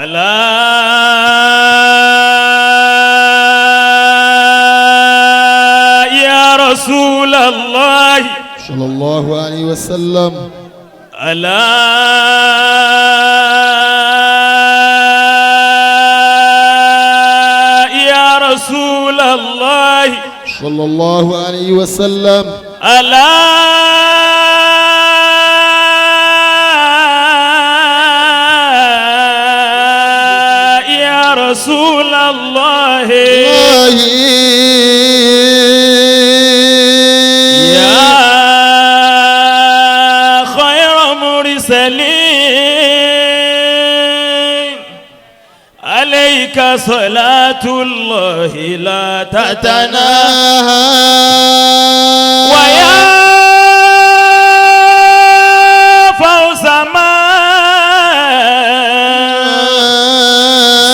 ألا يا رسول الله صلى الله عليه وسلم. ألا يا رسول الله صلى الله عليه وسلم. ألا يا رسول الله يا خير مرسلين عليك صلاة الله لا تتناهى ويا فوز من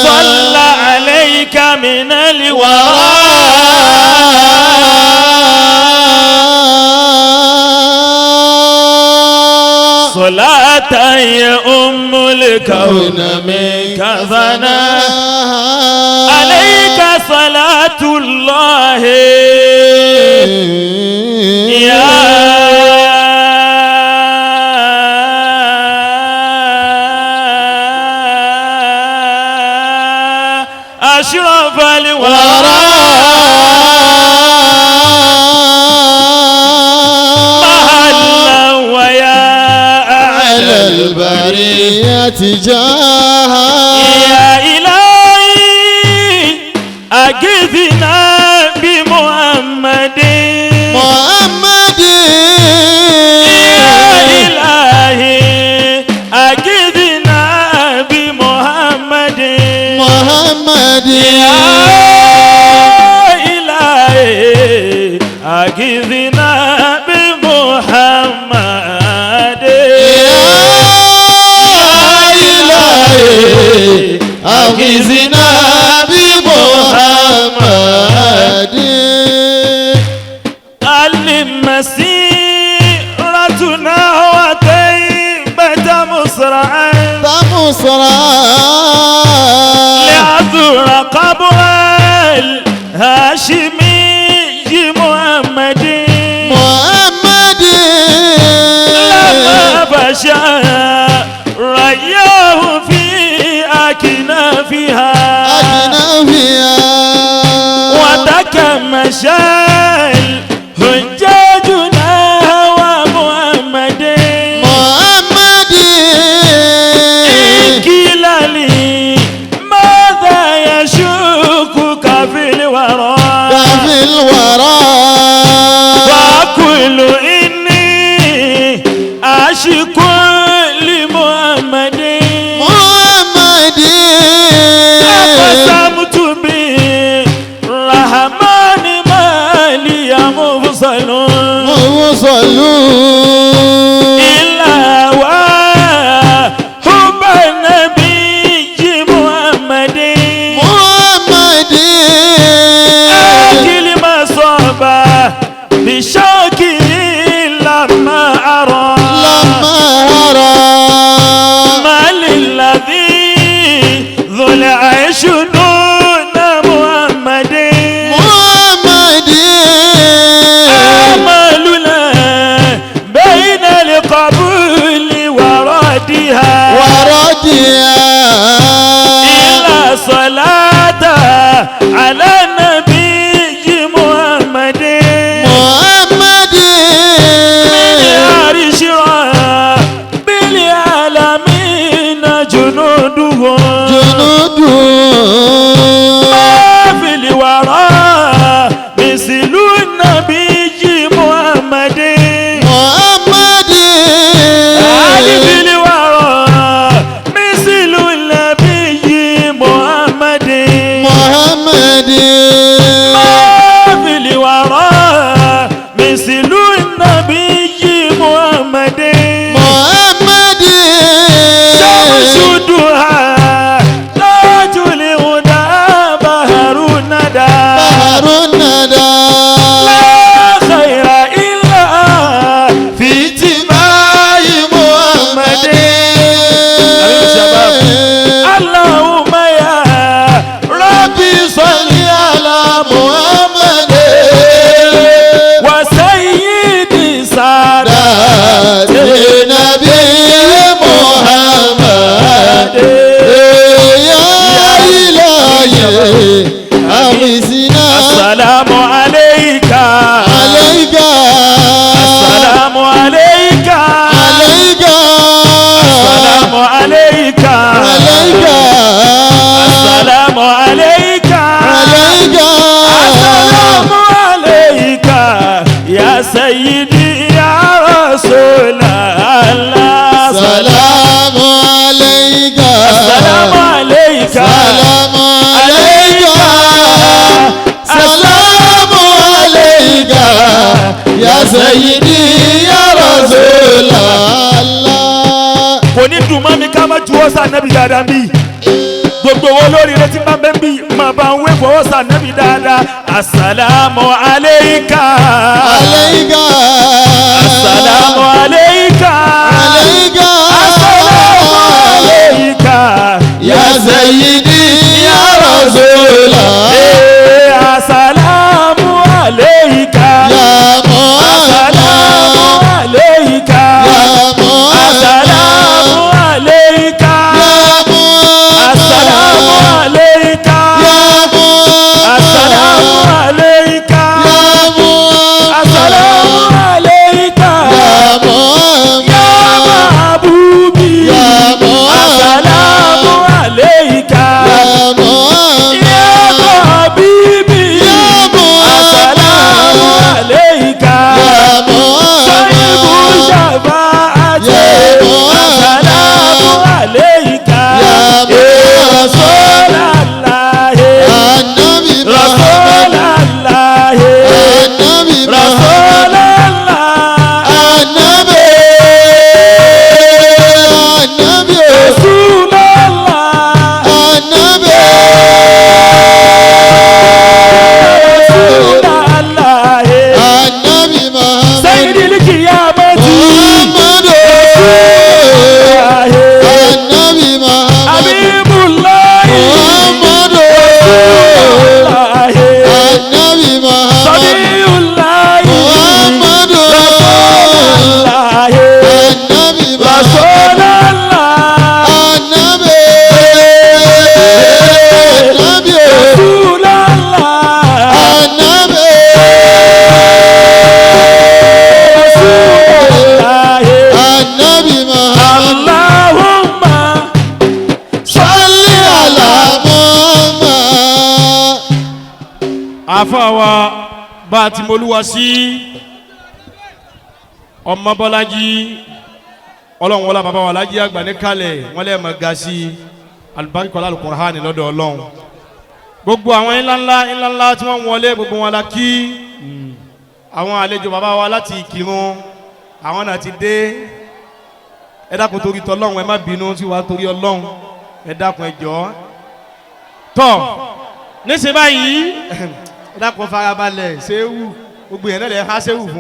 صلى عليك من الورى صلاة يا أم الكون منك ثناء عليك صلاة الله يا أشرف الورى مهلا ويا أعلى البرية جاها يا إلهي أجثنا بمحمد محمد يا إلهي أجثنا بمحمد محمد يا إلهي أجثنا بمحمد أغثنا بمحمد المسيرتنا وطيبة مسرعا لعذر قبر الهاشمي محمد لما بشا رياه في أكنافها وتكمشى الحجاجنا ومحمد إن قيل لي ماذا يشكك في الورى فأقول إني أشك لمحمد قسمت بالرحمن ما لي مفصل إلا وحب النبي محمد أكل ما صاب بشوكي لما أرى ما للذي ذو العيش دون محمد آمالنا بين القبول وردها إلا صلاة على النبي محمد عرش بالعالمين جنوده ما في الورى مثل النبي محمد علي في الورى مثل النبي محمد ما في الورى مثل النبي محمد شمس الضحى تاج محمد وسيد سادات النبي محمد يا إلهي أغثنا السلام عليك عليك السلام عليك عليك السلام عليك عليك السلام عليك عليك السلام عليك يا سيدي يا رسول الله سلام عليك السلام عليك سلام عليك سلام عليك يا سيدي يا رسول الله. kò ní dùn mọ́ mi ká má juwọ́ sí ànábì dáadáa bí gbogbo owó lórí rẹ ti máa bẹ́ bí máa bá ń wé fọwọ́ sí ànábì dáadáa. Assalamu alayka Alayka Assalamu alayka Alayka Assalamu alayka ya sayyidi ya rasulallah. Assalamu alayka Ya Assalamu alayka Assalamu alayka Assalamu alayka Assalamu alayka Assalamu alayka ya mahbubi Assalamu alayka ya habibi Assalamu alayka sayyidu shafaati Assalamu alayka Rasulallah Annabi Rasulallah Annabi Rasulallah Annabi Annabi Rasulallah Annabi Rasulallah Annabi Muhammad sayyidil qiyamati Muhammad Annabi Muhammad habibullah Muhammad Annabi Muhammad sabiyullah Muhammad Annabi Muhammad Rasulallah Annabi Annabi Rasulallah Annabi Annabi Muhammad Allahumma salli ala Muhammad. àfàwà bá a ti mọlúwa sí ọmọ bọ́lájí ọlọ́run wọlá bàbá wa lájí àgbà ní kalẹ̀ wọ́n lẹ́ẹ̀mọ̀ ga sí alùbáríkọ́lá alùkùránì lọ́dọ̀ ọlọ́run gbogbo àwọn ńláńlá tí wọ́n wọlé gbogbo wọn la kí àwọn àlejò bàbá wa láti Ìkìrun àwọn náà ti dé ẹ dákun torí tọlọ́run ẹ má bínú tí wàá torí ọlọ́run ẹ dákun ẹ jọ̀ọ́ tọ́ níṣẹ́ báyìí ẹ dákun farabalẹ̀ ṣéwù gbogbo yẹn náà lè há ṣéwù fún.